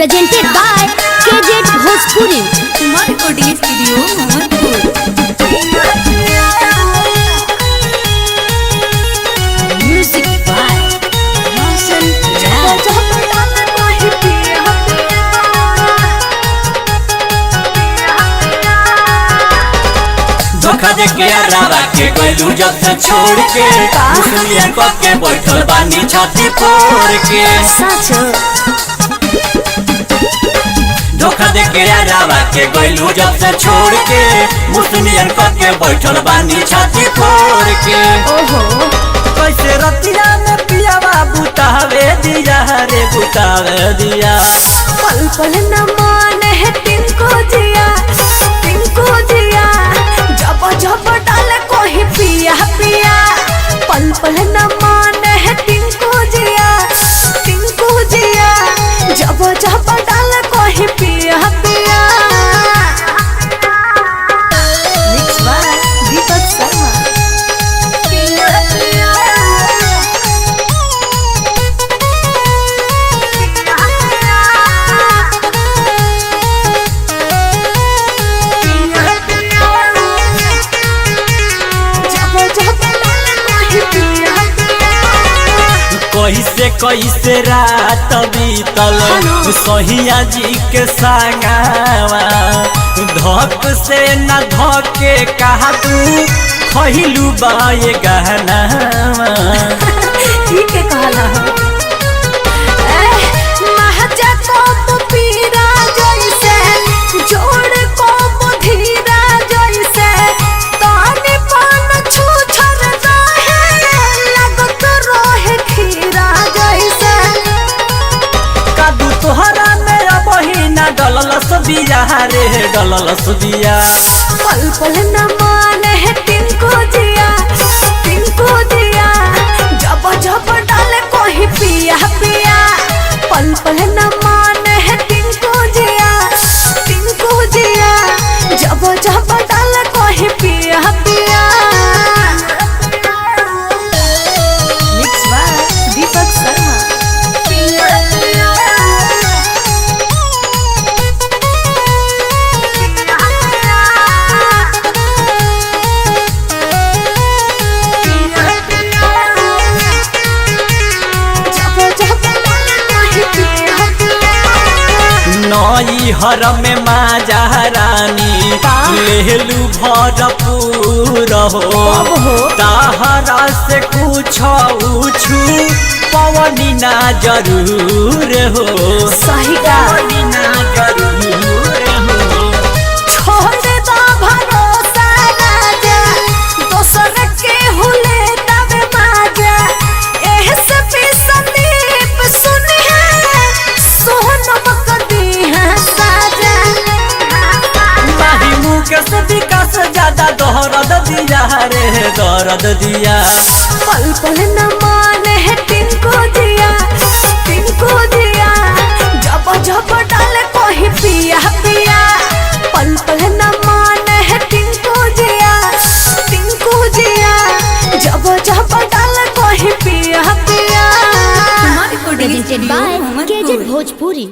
presented by KZ Bhojpuri Recording Studio music by Roshan धोखा दे के अरावा के गइलू जब से छोड़ के मुसलियन को के बैठल बानी छाती फोड़ के धोखा दे के अरावा के गइलू जब से छोड़ के मुसलियन को के बैठल बानी छाती फोड़ के कैसे रतिया में पियावा बुतावे दिया रे बुतावे दिया पल पल न माने है तिनको जिया जब जब डाले कोई पिया पिया पल पल न माने है तिनको जिया जब जब डाले कोई पिया पिया मिक्स बाय दीपक शर्मा कैसे कैसे रात बीतल सहिया जी के संगवा धक से न धके कहा तू खहिलू बाए गहनावा ठीक है कहला महजा को पीरा जैसे जोड़ को धीरा जैसे ताने पान छू छर रहे लगत रोहे खीरा जैसे कादू तोहरा में अब ही ना डललस बिया रे डललस बिया पल पल न माने है तिनको जिया जब जब डाले कोई पिया पिया पल पल न माने है तिनको जिया जब जब डाले कोई पिया पिया मिक्स बाय दीपक शर्मा नई हर में माजा रानी लेलू भरपूर हो ताहरा से कुछ उछू पवनी ना जरूर हो सही पवनी ना जरूर हो छोड़ दो भरोसा राजा दोसर के हुले तब माजा एह से भी संदीप सुनी है सोहनम कदी है साजा माही मुकेश विकास ज्यादा दर्द दिया रे दर्द दिया पल पल न माने है तिनको जिया जब जब डाले कोई पिया पिया पल पल न माने है तिनको जिया जब जब डाले कोई पिया पिया presented by KZ Bhojpuri